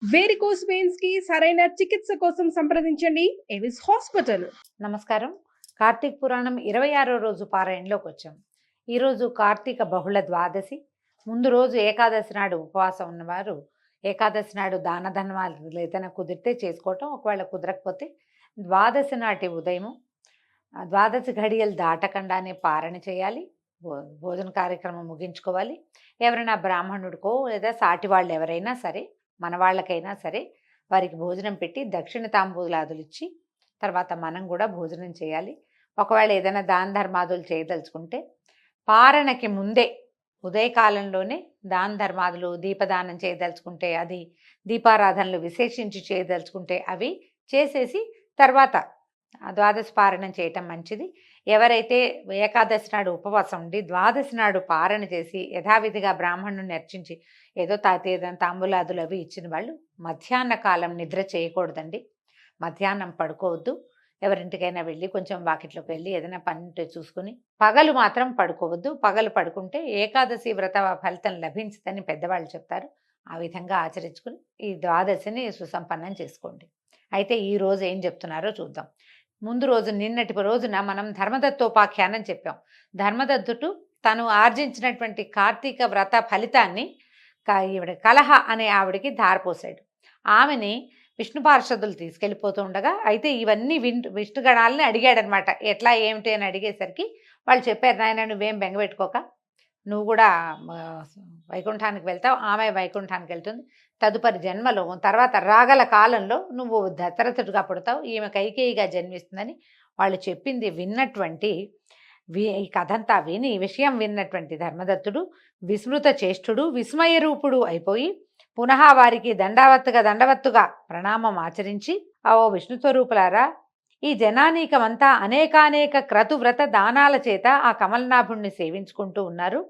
Varicose veins కి సరైన చికిత్స కోసం సంప్రదించండి ఎవిస్ హాస్పిటల్. నమస్కారం. కార్తీక పురాణం 26వ రోజు పారాయణలోకి వచ్చాం. ఈరోజు కార్తీక బహుళ ద్వాదశి. ముందు రోజు ఏకాదశి నాడు ఉపవాసం ఉన్నవారు ఏకాదశి నాడు దాన ధర్మాలు ఏదైనా కుదిరితే చేసుకోవటం, ఒకవేళ కుదరకపోతే ద్వాదశి నాటి ఉదయము ద్వాదశి ఘడియలు దాటకుండానే పారణ చేయాలి. భోజన కార్యక్రమం ముగించుకోవాలి. ఎవరైనా బ్రాహ్మణుడికో లేదా సాటి వాళ్ళు ఎవరైనా సరే, మన వాళ్ళకైనా సరే, వారికి భోజనం పెట్టి దక్షిణ తాంబూలాదులు ఇచ్చి తర్వాత మనం కూడా భోజనం చేయాలి. ఒకవేళ ఏదైనా దాన ధర్మాదులు చేయదలుచుకుంటే పారణకి ముందే ఉదయకాలంలోనే దాన ధర్మాదులు, దీపదానం చేయదలుచుకుంటే అది, దీపారాధనలు విశేషించి చేయదలుచుకుంటే అవి చేసేసి తర్వాత ద్వాదశి పారణం చేయటం మంచిది. ఎవరైతే ఏకాదశి నాడు ఉపవాసం ఉండి ద్వాదశి నాడు పారణ చేసి యథావిధిగా బ్రాహ్మణుని అర్చించి ఏదో తాంబూలాదులు అవి ఇచ్చిన వాళ్ళు మధ్యాహ్న కాలం నిద్ర చేయకూడదండి. మధ్యాహ్నం పడుకోవద్దు. ఎవరింటికైనా వెళ్ళి కొంచెం వాకిట్లోకి వెళ్ళి ఏదైనా పని చూసుకుని పగలు మాత్రం పడుకోవద్దు. పగలు పడుకుంటే ఏకాదశి వ్రత ఫలితం లభించదని పెద్దవాళ్ళు చెప్తారు. ఆ విధంగా ఆచరించుకుని ఈ ద్వాదశిని సుసంపన్నం చేసుకోండి. అయితే ఈ రోజు ఏం చెప్తున్నారో చూద్దాం. ముందు రోజు నిన్నటి రోజున మనం ధర్మదత్తోపాఖ్యానం చెప్పాం. ధర్మదత్తుడు తను ఆర్జించినటువంటి కార్తీక వ్రత ఫలితాన్ని ఈవిడ కలహ అనే ఆవిడికి ధారపోసాడు. ఆమెని విష్ణు పార్షదులు తీసుకెళ్ళిపోతూ ఉండగా అయితే ఇవన్నీ విష్ణుగణాలని అడిగాడనమాట. ఎట్లా ఏమిటి అని అడిగేసరికి వాళ్ళు చెప్పారు, నాయన నువ్వేం బెంగపెట్టుకోక, నువ్వు కూడా వైకుంఠానికి వెళ్తావు, ఆమె వైకుంఠానికి వెళ్తుంది, తదుపరి జన్మలో తర్వాత రాగల కాలంలో నువ్వు దశరథుడిగా పుడతావు, ఈమె కైకేయిగా జన్మిస్తుందని వాళ్ళు చెప్పింది విన్నటువంటి ఈ కథంతా విని ఈ విషయం విన్నటువంటి ధర్మదత్తుడు విస్మృత చేష్టుడు విస్మయ రూపుడు అయిపోయి పునః వారికి దండవత్తుగా ప్రణామం ఆచరించి, ఓ విష్ణు స్వరూపులారా, ఈ జనానీకమంతా అనేకానేక క్రతువ్రత దానాల చేత ఆ కమలనాభుణ్ణి సేవించుకుంటూ ఉన్నారు.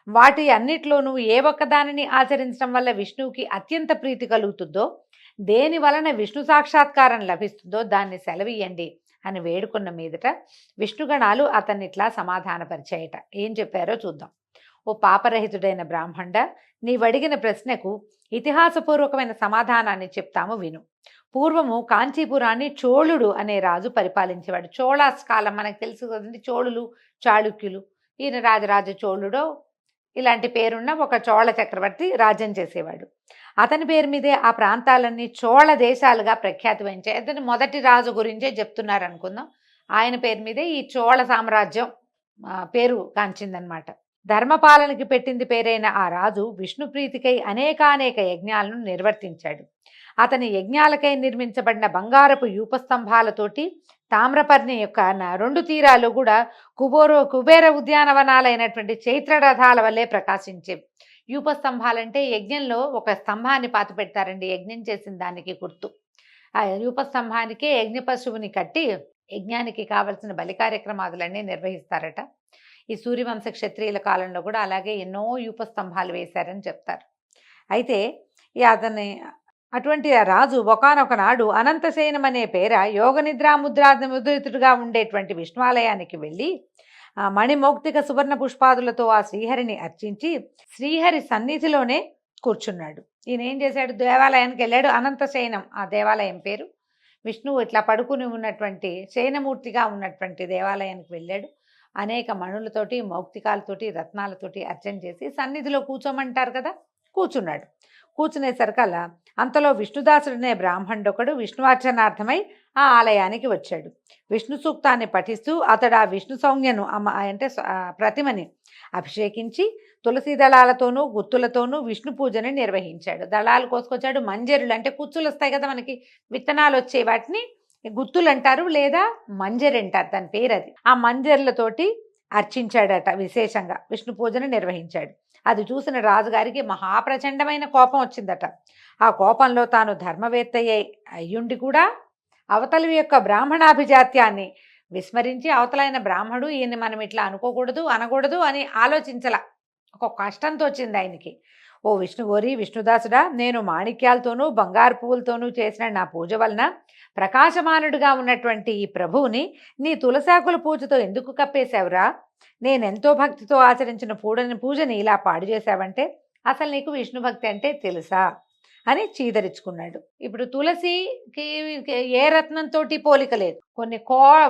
వాటి అన్నిట్లోనూ ఏ ఒక్కదానిని ఆచరించడం వల్ల విష్ణువుకి అత్యంత ప్రీతి కలుగుతుందో, దేని వలన విష్ణు సాక్షాత్కారం లభిస్తుందో దాన్ని సెలవీయండి అని వేడుకున్న మీదట విష్ణుగణాలు అతన్ని ఇట్లా సమాధానపరిచాయట. ఏం చెప్పారో చూద్దాం. ఓ పాపరహితుడైన బ్రాహ్మణ, నీవడిగిన ప్రశ్నకు ఇతిహాసపూర్వకమైన సమాధానాన్ని చెప్తాము విను. పూర్వము కాంచీపురాన్ని చోళుడు అనే రాజు పరిపాలించేవాడు. చోళాస్ కాలం మనకు తెలుసు కదండి, చోళులు, చాళుక్యులు. ఈయన రాజరాజ చోళుడో ఇలాంటి పేరున్న ఒక చోళ చక్రవర్తి రాజ్యం చేసేవాడు. అతని పేరు మీదే ఆ ప్రాంతాలన్నీ చోళ దేశాలుగా ప్రఖ్యాతి వహించాయి. అతని మొదటి రాజు గురించే చెప్తున్నారు అనుకుందాం. ఆయన పేరు మీదే ఈ చోళ సామ్రాజ్యం పేరు కాంచిందనమాట. ధర్మపాలనకి పెట్టింది పేరైన ఆ రాజు విష్ణు ప్రీతికై అనేకానేక యజ్ఞాలను నిర్వర్తించాడు. అతని యజ్ఞాలకై నిర్మించబడిన బంగారపు యూపస్తంభాలతోటి తామ్రపర్ణి యొక్క 2 తీరాలు కూడా కుబేర ఉద్యానవనాలైనటువంటి చైత్రరథాల వల్లే ప్రకాశించేవి. యూపస్తంభాలంటే యజ్ఞంలో ఒక స్తంభాన్ని పాత పెడతారండి, యజ్ఞం చేసిన దానికి గుర్తు. ఆ యూపస్తంభానికే యజ్ఞ పశువుని కట్టి యజ్ఞానికి కావలసిన బలి కార్యక్రమాదులన్నీ నిర్వహిస్తారట. ఈ సూర్యవంశ క్షత్రియుల కాలంలో కూడా అలాగే ఎన్నో యూపస్తంభాలు వేశారని చెప్తారు. అయితే అటువంటి రాజు ఒకానొక నాడు అనంతశయనం అనే పేర యోగ ముద్రితుడుగా ఉండేటువంటి విష్ణువాలయానికి వెళ్ళి మణిమౌక్తిక సువర్ణ పుష్పాదులతో ఆ శ్రీహరిని అర్చించి శ్రీహరి సన్నిధిలోనే కూర్చున్నాడు. ఈయన ఏం చేశాడు, దేవాలయానికి వెళ్ళాడు. అనంతశయనం ఆ దేవాలయం పేరు. విష్ణువు ఇట్లా పడుకుని ఉన్నటువంటి శయనమూర్తిగా ఉన్నటువంటి దేవాలయానికి వెళ్ళాడు. అనేక మణులతోటి, మౌక్తికాలతోటి, రత్నాలతోటి అర్చన చేసి సన్నిధిలో కూర్చోమంటారు కదా, కూర్చున్నాడు. కూర్చునేసరికల్లా అంతలో విష్ణుదాసుడనే బ్రాహ్మణుడొకడు విష్ణువార్చనార్థమై ఆ ఆలయానికి వచ్చాడు. విష్ణు సూక్తాన్ని పఠిస్తూ అతడు ఆ విష్ణు సౌజ్ఞను ప్రతిమని అభిషేకించి తులసి దళాలతోనూ గుత్తులతోనూ విష్ణు పూజని నిర్వహించాడు. దళాలు కోసుకొచ్చాడు. మంజరులు అంటే కుచ్చులు వస్తాయి కదా మనకి, విత్తనాలు వచ్చే వాటిని గుత్తులు అంటారు లేదా మంజరి అంటారు, దాని పేరు అది. ఆ మంజర్లతోటి అర్చించాడట. విశేషంగా విష్ణు పూజను నిర్వహించాడు. అది చూసిన రాజుగారికి మహాప్రచండమైన కోపం వచ్చిందట. ఆ కోపంలో తాను ధర్మవేత్త అయ్యుండి కూడా అవతలి యొక్క బ్రాహ్మణాభిజాత్యాన్ని విస్మరించి అవతలైన బ్రాహ్మడు ఈయన్ని మనం ఇట్లా అనకూడదు అని ఆలోచించలా. ఒక కష్టంతో వచ్చింది ఆయనకి. ఓ విష్ణుదాసుడా, నేను మాణిక్యాలతోనూ బంగారు పువ్వులతోనూ చేసిన నా పూజ వలన ప్రకాశమానుడిగా ఉన్నటువంటి ఈ ప్రభువుని నీ తులసాకుల పూజతో ఎందుకు కప్పేశావురా? నేనెంతో భక్తితో ఆచరించిన పూజని ఇలా పాడు చేశావంటే అసలు నీకు విష్ణు భక్తి అంటే తెలుసా అని చీదరించుకున్నాడు. ఇప్పుడు తులసికి ఏ రత్నంతోటి పోలిక లేదు. కొన్ని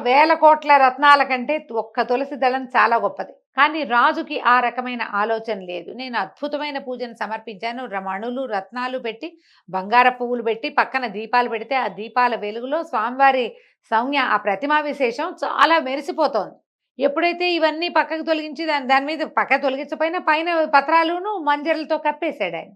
వేల కోట్ల రత్నాల కంటే ఒక్క తులసి దళం చాలా గొప్పది. కానీ రాజుకి ఆ రకమైన ఆలోచన లేదు. నేను అద్భుతమైన పూజను సమర్పించాను, మణులు రత్నాలు పెట్టి బంగార పువ్వులు పెట్టి పక్కన దీపాలు పెడితే ఆ దీపాల వెలుగులో స్వామివారి సౌమ్య ఆ ప్రతిమా విశేషం చాలా మెరిసిపోతోంది. ఎప్పుడైతే ఇవన్నీ పక్కకు తొలగించి దాని మీద పక్క తొలగించపోయినా పైన పత్రాలును మంజరులతో కప్పేశాడు ఆయన.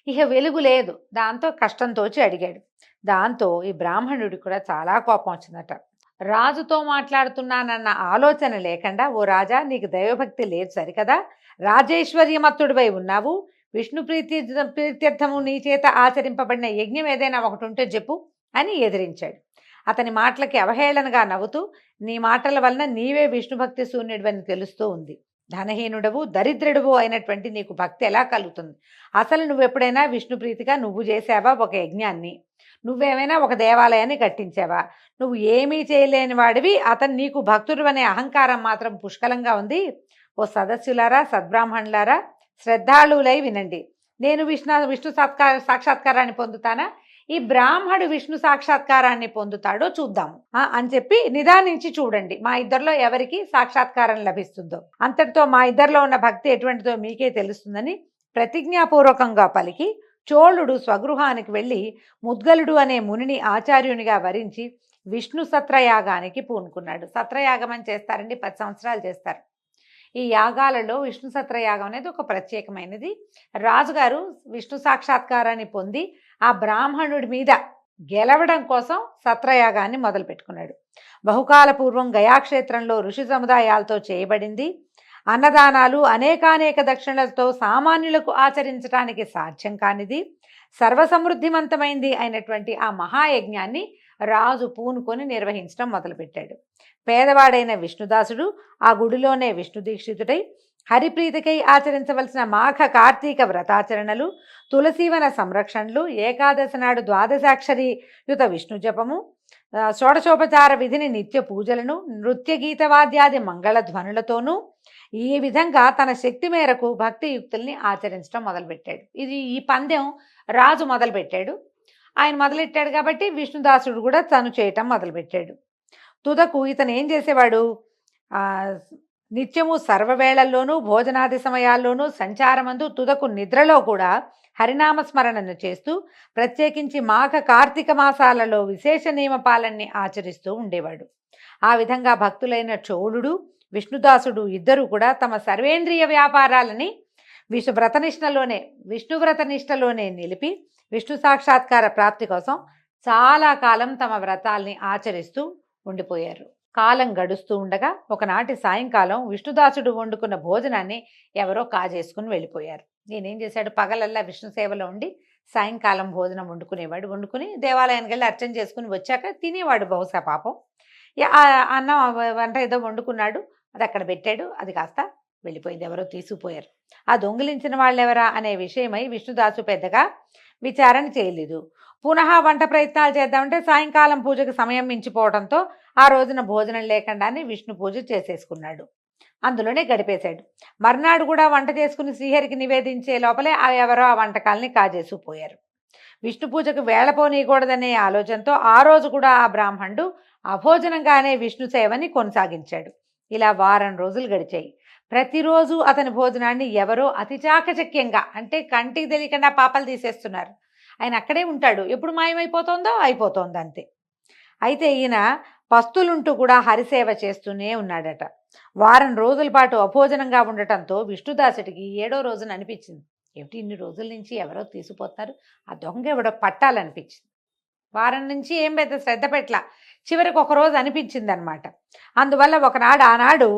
ఇక వెలుగు లేదు. దాంతో కష్టంతోచి అడిగాడు. దాంతో ఈ బ్రాహ్మణుడికి కూడా చాలా కోపం వచ్చిందట. రాజుతో మాట్లాడుతున్నానన్న ఆలోచన లేకుండా, ఓ రాజా, నీకు దైవభక్తి లేదు సరికదా, రాజేశ్వర్యమత్తుడిపై ఉన్నావు, విష్ణు ప్రీత్యర్థము నీ చేత ఆచరింపబడిన యజ్ఞం ఏదైనా ఒకటి ఉంటే చెప్పు అని ఎదిరించాడు. అతని మాటలకి అవహేళనగా నవ్వుతూ, నీ మాటల వలన నీవే విష్ణుభక్తి శూన్యుడివని తెలుస్తూ ఉంది. ధనహీనుడవు దరిద్రుడవు అయినటువంటి నీకు భక్తి ఎలా కలుగుతుంది? అసలు నువ్వెప్పుడైనా విష్ణుప్రీతిగా నువ్వు చేసావా ఒక యజ్ఞాన్ని? నువ్వేమైనా ఒక దేవాలయాన్ని కట్టించావా? నువ్వు ఏమీ చేయలేని వాడివి, అతను నీకు భక్తుడు అనే అహంకారం మాత్రం పుష్కలంగా ఉంది. ఓ సదస్సులారా, సద్బ్రాహ్మణులారా, శ్రద్ధాళులై వినండి. నేను విష్ణు సాక్షాత్కారాన్ని పొందుతానా, ఈ బ్రాహ్మడు విష్ణు సాక్షాత్కారాన్ని పొందుతాడో చూద్దాము అని చెప్పి నిదానించి చూడండి, మా ఇద్దరిలో ఎవరికి సాక్షాత్కారం లభిస్తుందో. అంతటితో మా ఇద్దరిలో ఉన్న భక్తి ఎటువంటిదో మీకే తెలుస్తుందని ప్రతిజ్ఞాపూర్వకంగా పలికి చోళుడు స్వగృహానికి వెళ్ళి ముద్గలుడు అనే మునిని ఆచార్యునిగా వరించి విష్ణు సత్రయాగానికి పూనుకున్నాడు. సత్రయాగం అని చేస్తారండి, 10 సంవత్సరాలు చేస్తారు. ఈ యాగాలలో విష్ణు సత్రయాగం అనేది ఒక ప్రత్యేకమైనది. రాజుగారు విష్ణు సాక్షాత్కారాన్ని పొంది ఆ బ్రాహ్మణుడి మీద గెలవడం కోసం సత్రయాగాన్ని మొదలుపెట్టుకున్నాడు. బహుకాల పూర్వం గయాక్షేత్రంలో ఋషి సముదాయాలతో చేయబడింది. అన్నదానాలు అనేకానేక దక్షిణలతో సామాన్యులకు ఆచరించడానికి సాధ్యం కానిది, సర్వసమృద్ధిమంతమైంది అయినటువంటి ఆ మహాయజ్ఞాన్ని రాజు పూనుకొని నిర్వహించడం మొదలుపెట్టాడు. పేదవాడైన విష్ణుదాసుడు ఆ గుడిలోనే విష్ణు దీక్షితుడై హరిప్రీతికై ఆచరించవలసిన మాఘ కార్తీక వ్రతాచరణలు, తులసీవన సంరక్షణలు, ఏకాదశి నాడు ద్వాదశాక్షరి యుత విష్ణు జపము, షోడశోపచార విధిని నిత్య పూజలను నృత్య గీతవాద్యాది మంగళ ధ్వనులతోనూ ఈ విధంగా తన శక్తి మేరకు భక్తియుక్తుల్ని ఆచరించడం మొదలుపెట్టాడు. ఈ పందెం రాజు మొదలుపెట్టాడు. ఆయన మొదలెట్టాడు కాబట్టి విష్ణుదాసుడు కూడా తను చేయటం మొదలుపెట్టాడు. తుదకు ఇతను ఏం చేసేవాడు, నిత్యము సర్వవేళల్లోనూ భోజనాది సమయాల్లోనూ సంచారమందు తుదకు నిద్రలో కూడా హరినామస్మరణను చేస్తూ ప్రత్యేకించి మాఘ కార్తీక మాసాలలో విశేష నియమపాలన్ని ఆచరిస్తూ ఉండేవాడు. ఆ విధంగా భక్తులైన చోళుడు విష్ణుదాసుడు ఇద్దరూ కూడా తమ సర్వేంద్రియ వ్యాపారాలని విష్ణువ్రతనిష్టలోనే నిలిపి విష్ణు సాక్షాత్కార ప్రాప్తి కోసం చాలా కాలం తమ వ్రతాల్ని ఆచరిస్తూ ఉండిపోయారు. కాలం గడుస్తూ ఉండగా ఒకనాటి సాయంకాలం విష్ణుదాసుడు వండుకున్న భోజనాన్ని ఎవరో కాజేసుకుని వెళ్ళిపోయారు. నేనేం చేశాడు, పగలల్లా విష్ణు సేవలో ఉండి సాయంకాలం భోజనం వండుకుని దేవాలయానికి వెళ్ళి అర్చన చేసుకుని వచ్చాక తినేవాడు. బహుశా పాపం అన్నం వంట ఏదో వండుకున్నాడు, అది అక్కడ పెట్టాడు, అది కాస్త వెళ్ళిపోయింది, ఎవరో తీసుకుపోయారు. ఆ దొంగిలించిన వాళ్ళెవరా అనే విషయమై విష్ణుదాసు పెద్దగా విచారణ చేయలేదు. పునః వంట ప్రయత్నాలు చేద్దామంటే సాయంకాలం పూజకు సమయం మించిపోవడంతో ఆ రోజున భోజనం లేకుండానే విష్ణు పూజ చేసేసుకున్నాడు. అందులోనే గడిపేశాడు. మర్నాడు కూడా వంట చేసుకుని శ్రీహరికి నివేదించే లోపలే ఎవరో ఆ వంటకాలని కాజేసుకుపోయారు. విష్ణు పూజకు వేళపోనీయకూడదనే ఆలోచనతో ఆ రోజు కూడా ఆ బ్రాహ్మణుడు అభోజనంగానే విష్ణు సేవని కొనసాగించాడు. ఇలా వారం రోజులు గడిచాయి. ప్రతిరోజు అతని భోజనాన్ని ఎవరో అతి చాకచక్యంగా, అంటే కంటికి తెలియకుండా పాపలు తీసేస్తున్నారు. ఆయన అక్కడే ఉంటాడు, ఎప్పుడు మాయమైపోతుందో అయిపోతుంది అంతే. అయితే ఈయన పస్తులుంటూ కూడా హరిసేవ చేస్తూనే ఉన్నాడట. వారం రోజుల పాటు అభోజనంగా ఉండటంతో విష్ణుదాసుడికి 7వ రోజున అనిపించింది, ఏమిటి ఇన్ని రోజుల నుంచి ఎవరో తీసుకుపోతున్నారు, ఆ దొంగ ఎవడో పట్టాలనిపించింది. వారం నుంచి ఏం పెద్ద శ్రద్ధ పెట్టలా, చివరికి ఒకరోజు అనిపించింది అనమాట. అందువల్ల ఆనాడు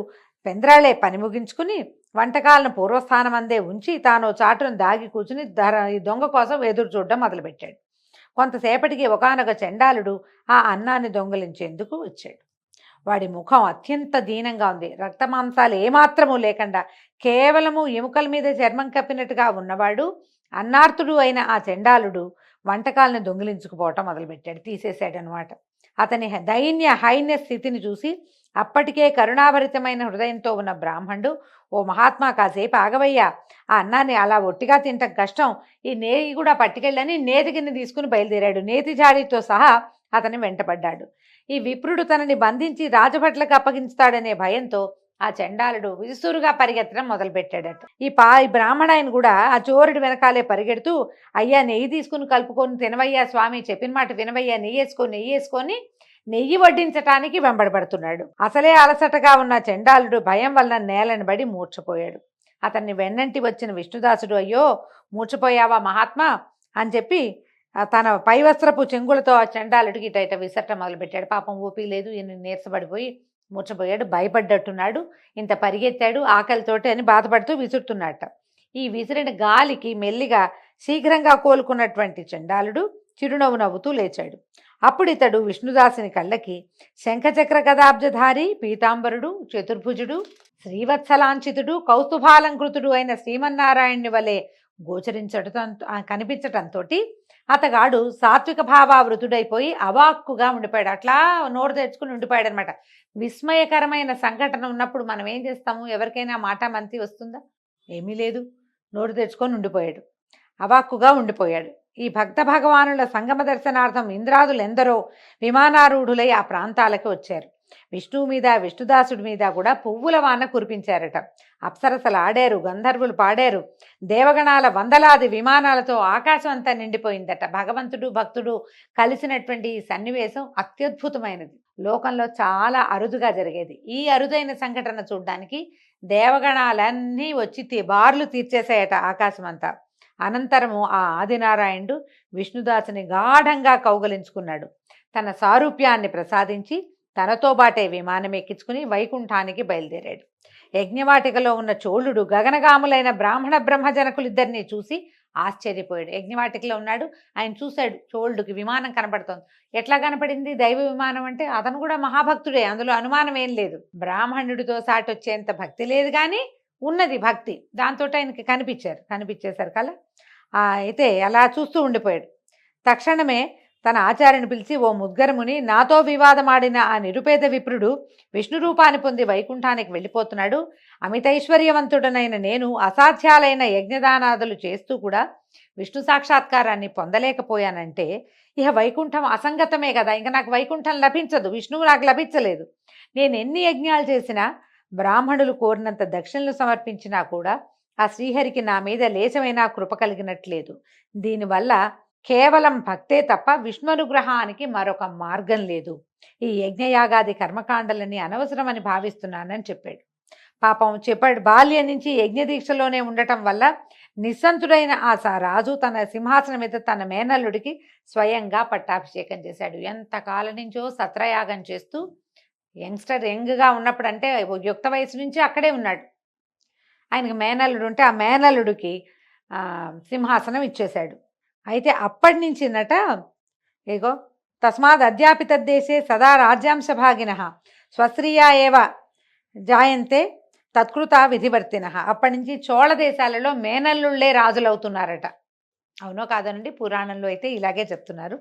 పెంద్రాళే పని ముగించుకుని వంటకాలను పూర్వస్థానం అందే ఉంచి తాను చాటును దాగి కూర్చుని ఈ దొంగ కోసం ఎదురు చూడడం మొదలుపెట్టాడు. కొంతసేపటికి ఒకానొక చండాలుడు ఆ అన్నాన్ని దొంగిలించేందుకు వచ్చాడు. వాడి ముఖం అత్యంత దీనంగా ఉంది. రక్తమాంసాలు ఏమాత్రము లేకుండా కేవలము ఎముకల మీద చర్మం కప్పినట్టుగా ఉన్నవాడు అన్నార్తుడు అయిన ఆ చండాలుడు వంటకాలను దొంగిలించుకుపోవటం మొదలుపెట్టాడు, తీసేశాడు అనమాట. అతని దైన్య హైన్య స్థితిని చూసి అప్పటికే కరుణాభరితమైన హృదయంతో ఉన్న బ్రాహ్మణుడు, ఓ మహాత్మా కాసేపు ఆగవయ్యా, ఆ అన్నాన్ని అలా ఒట్టిగా తింటం కష్టం, ఈ నేతి కూడా పట్టుకెళ్ళని నేతి గిన్నె తీసుకుని బయలుదేరాడు. నేతి జాడితో సహా అతని వెంటపడ్డాడు. ఈ విప్రుడు తనని బంధించి రాజభట్లకు అప్పగించుతాడనే భయంతో ఆ చండాలుడు విసురుగా పరిగెత్తడం మొదలుపెట్టాడట. ఈ బ్రాహ్మణాయన కూడా ఆ చోరుడి వెనకాలే పరిగెడుతూ, అయ్యా నెయ్యి తీసుకుని కలుపుకొని తినవయ్యా స్వామి, చెప్పిన మాట వినవయ్యా, నెయ్యి నెయ్యి వడ్డించటానికి వెంబడబడుతున్నాడు. అసలే అలసటగా ఉన్న చండాలుడు భయం వలన నేలని బడి మూర్ఛపోయాడు. అతన్ని వెన్నంటి వచ్చిన విష్ణుదాసుడు, అయ్యో మూర్ఛపోయావా మహాత్మా అని చెప్పి తన పైవస్త్రపు చెంగులతో ఆ చండాలుడికి ఇట విసరటం మొదలుపెట్టాడు. పాపం ఊపి లేదు, ఈయన నీరసపడిపోయి మూర్ఛపోయాడు, భయపడ్డట్టున్నాడు. ఇంత పరిగెత్తాడు ఆకలితోటి అని బాధపడుతూ విసురుతున్నట్ట. ఈ విసిరిన గాలికి మెల్లిగా శీఘ్రంగా కోలుకున్నటువంటి చండాలుడు చిరునవ్వు నవ్వుతూ లేచాడు. అప్పుడు ఇతడు విష్ణుదాసుని కళ్ళకి శంఖచక్ర గదాబ్జధారి, పీతాంబరుడు, చతుర్భుజుడు, శ్రీవత్సలాంఛితుడు, కౌస్తుభాలంకృతుడు అయిన శ్రీమన్నారాయణుని వలె కనిపించటంతో అతగాడు సాత్విక భావావృతుడైపోయి అవాక్కుగా ఉండిపోయాడు. అట్లా నోరు తెచ్చుకుని ఉండిపోయాడు అనమాట. విస్మయకరమైన సంఘటన ఉన్నప్పుడు మనం ఏం చేస్తాము? ఎవరికైనా మాట మంతి వస్తుందా? ఏమీ లేదు, నోరు తెచ్చుకొని ఉండిపోయాడు, అవాక్కుగా ఉండిపోయాడు. ఈ భక్త భగవానుల సంగమ దర్శనార్థం ఇంద్రాదులు ఎందరో విమానారూఢులై ఆ ప్రాంతాలకు వచ్చారు. విష్ణువు మీద, విష్ణుదాసుడి మీద కూడా పువ్వుల వాన కురిపించారట. అప్సరసలు ఆడారు, గంధర్వులు పాడారు, దేవగణాల వందలాది విమానాలతో ఆకాశం అంతా నిండిపోయిందట. భగవంతుడు భక్తుడు కలిసినటువంటి ఈ సన్నివేశం అత్యద్భుతమైనది, లోకంలో చాలా అరుదుగా జరిగేది. ఈ అరుదైన సంఘటన చూడ్డానికి దేవగణాలన్నీ వచ్చి బార్లు తీర్చేశాయట ఆకాశం అంతా. అనంతరము ఆ ఆదినారాయణుడు విష్ణుదాసుని గాఢంగా కౌగలించుకున్నాడు. తన సారూప్యాన్ని ప్రసాదించి తనతో బాటే విమానం ఎక్కించుకుని వైకుంఠానికి బయలుదేరాడు. యజ్ఞవాటికలో ఉన్న చోళుడు గగనగాములైన బ్రాహ్మణ బ్రహ్మజనకులిద్దరినీ చూసి ఆశ్చర్యపోయాడు. యజ్ఞవాటికలో ఉన్నాడు, ఆయన చూశాడు, చోళుడికి విమానం కనపడుతోంది. ఎట్లా కనపడింది? దైవ విమానం అంటే అతను కూడా మహాభక్తుడే, అందులో అనుమానం ఏం లేదు. బ్రాహ్మణుడితో సాటి వచ్చేంత భక్తి లేదు, కానీ ఉన్నది భక్తి. దాంతో ఆయనకి కనిపించేశారు కల. అయితే అలా చూస్తూ ఉండిపోయాడు. తక్షణమే తన ఆచార్యని పిలిచి, ఓ ముద్గరముని, నాతో వివాదమాడిన ఆ నిరుపేద విప్రుడు విష్ణు రూపాన్ని పొంది వైకుంఠానికి వెళ్ళిపోతున్నాడు. అమితైశ్వర్యవంతుడనైన నేను అసాధ్యాలైన యజ్ఞదానాదులు చేస్తూ కూడా విష్ణు సాక్షాత్కారాన్ని పొందలేకపోయానంటే ఇక వైకుంఠం అసంగతమే కదా, ఇంకా నాకు వైకుంఠం లభించదు, విష్ణువు నాకు లభించలేదు. నేను ఎన్ని యజ్ఞాలు చేసినా, బ్రాహ్మణులు కోరినంత దక్షిణలు సమర్పించినా కూడా ఆ శ్రీహరికి నా మీద లేచమైనా కృప కలిగినట్లేదు. దీనివల్ల కేవలం భక్తే తప్ప విష్ణునుగ్రహానికి మరొక మార్గం లేదు. ఈ యజ్ఞయాగాది కర్మకాండలని అనవసరమని భావిస్తున్నానని చెప్పాడు. పాపం చెప్పాడు, బాల్యం నుంచి యజ్ఞదీక్షలోనే ఉండటం వల్ల నిస్సంతుడైన ఆ రాజు తన సింహాసనం మీద తన మేనల్లుడికి స్వయంగా పట్టాభిషేకం చేశాడు. ఎంతకాలం నుంచో సత్రయాగం చేస్తూ యంగ్గా ఉన్నప్పుడు, అంటే యుక్త వయసు నుంచి అక్కడే ఉన్నాడు. ఆయనకు మేనల్లుడు ఉంటే ఆ మేనల్లుడికి సింహాసనం ఇచ్చేశాడు. అయితే అప్పటి నుంచినట, ఏగో తస్మాత్ అధ్యాపితద్దేశే సదా రాజ్యాంశ భాగిన స్వశ్రియా ఏవ జాయంతే తత్కృత విధివర్తిన. అప్పటి నుంచి చోళ దేశాలలో మేనల్లుళ్లే రాజులవుతున్నారట. అవునో కాదనండి, పురాణంలో అయితే ఇలాగే చెప్తున్నారు.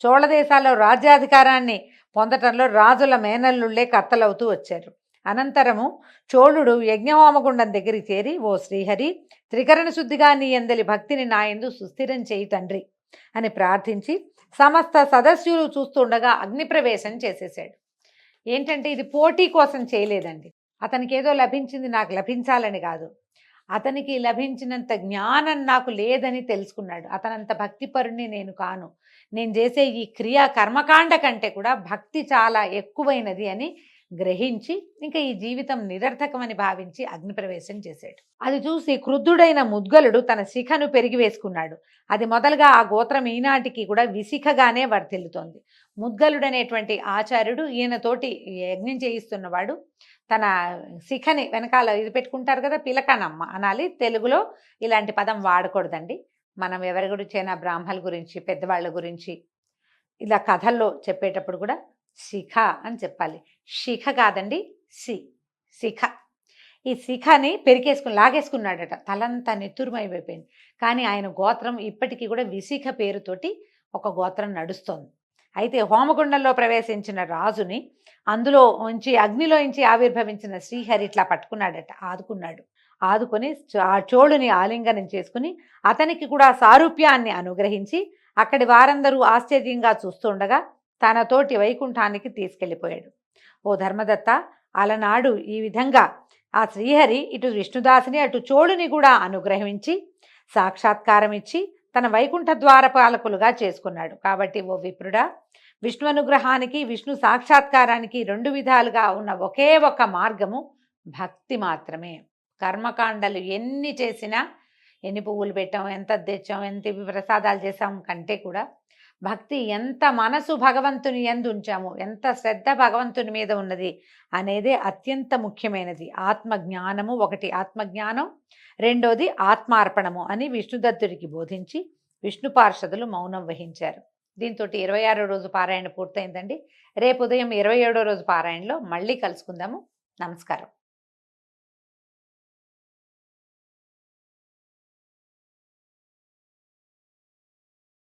చోళ దేశాల్లో రాజ్యాధికారాన్ని పొందటంలో రాజుల మేనల్లుళ్లే కర్తలవుతూ వచ్చారు. అనంతరము చోళుడు యజ్ఞహోమగుండం దగ్గరికి చేరి, ఓ శ్రీహరి, త్రికరణ శుద్ధిగా నీ ఎందలి భక్తిని నా యందు సుస్థిరం చేయి తండ్రి అని ప్రార్థించి సమస్త సదస్యులు చూస్తుండగా అగ్నిప్రవేశం చేసేసాడు. ఏంటంటే ఇది పోటీ కోసం చేయలేదండి. అతనికి ఏదో లభించింది నాకు లభించాలని కాదు, అతనికి లభించినంత జ్ఞానం నాకు లేదని తెలుసుకున్నాడు. అతనంత భక్తిపరుణ్ణి నేను కాను, నేను చేసే ఈ క్రియా కర్మకాండ కంటే కూడా భక్తి చాలా ఎక్కువైనది అని గ్రహించి ఇంకా ఈ జీవితం నిరర్థకమని భావించి అగ్నిప్రవేశం చేశాడు. అది చూసి క్రుద్ధుడైన ముద్గలుడు తన శిఖను పెరిగి వేసుకున్నాడు. అది మొదలుగా ఆ గోత్రం ఈనాటికి కూడా విశిఖగానే వర్ధిల్లుతోంది. ముద్గలుడనేటువంటి ఆచార్యుడు ఈయనతోటి యజ్ఞం చేయిస్తున్నవాడు తన శిఖని వెనకాల ఇది పెట్టుకుంటారు కదా, పిలకనమ్మ అనాలి. తెలుగులో ఇలాంటి పదం వాడకూడదండి. మనం ఎవరి గురించైనా బ్రాహ్మణుల గురించి, పెద్దవాళ్ళ గురించి ఇలా కథల్లో చెప్పేటప్పుడు కూడా శిఖ అని చెప్పాలి. శిఖ కాదండి, శిఖ. ఈ శిఖని లాగేసుకున్నాడట, తలంతా నెత్తురుమైపోయింది. కానీ ఆయన గోత్రం ఇప్పటికీ కూడా విశిఖ పేరుతోటి ఒక గోత్రం నడుస్తోంది. అయితే హోమగుండంలో ప్రవేశించిన రాజుని అందులో ఉంచి అగ్నిలోంచి ఆవిర్భవించిన శ్రీహరి ఇట్లా పట్టుకున్నాడట, ఆదుకొని ఆ చోళుని ఆలింగనం చేసుకుని అతనికి కూడా సారూప్యాన్ని అనుగ్రహించి అక్కడి వారందరూ ఆశ్చర్యంగా చూస్తుండగా తనతోటి వైకుంఠానికి తీసుకెళ్ళిపోయాడు. ఓ ధర్మదత్త, అలనాడు ఈ విధంగా ఆ శ్రీహరి ఇటు విష్ణుదాసుని అటు చోళుని కూడా అనుగ్రహించి సాక్షాత్కారం ఇచ్చి తన వైకుంఠ ద్వారపాలకులుగా చేసుకున్నాడు. కాబట్టి ఓ విప్రుడా, విష్ణు అనుగ్రహానికి విష్ణు సాక్షాత్కారానికి 2 విధాలుగా ఉన్న ఒకే ఒక మార్గము భక్తి మాత్రమే. కర్మకాండలు ఎన్ని చేసినా, ఎన్ని పువ్వులు పెట్టాం, ఎంత తెచ్చాం, ఎంత ప్రసాదాలు చేసాం కంటే కూడా భక్తి, ఎంత మనసు భగవంతుని యందు ఉంచాము, ఎంత శ్రద్ధ భగవంతుని మీద ఉన్నది అనేదే అత్యంత ముఖ్యమైనది. ఆత్మజ్ఞానము ఒకటి, ఆత్మజ్ఞానం రెండోది ఆత్మార్పణము అని విష్ణుదత్తుడికి బోధించి విష్ణు పార్షదులు మౌనం వహించారు. దీంతో 26వ రోజు పారాయణ పూర్తయిందండి. రేపు ఉదయం 27వ రోజు పారాయణలో మళ్ళీ కలుసుకుందాము. నమస్కారం.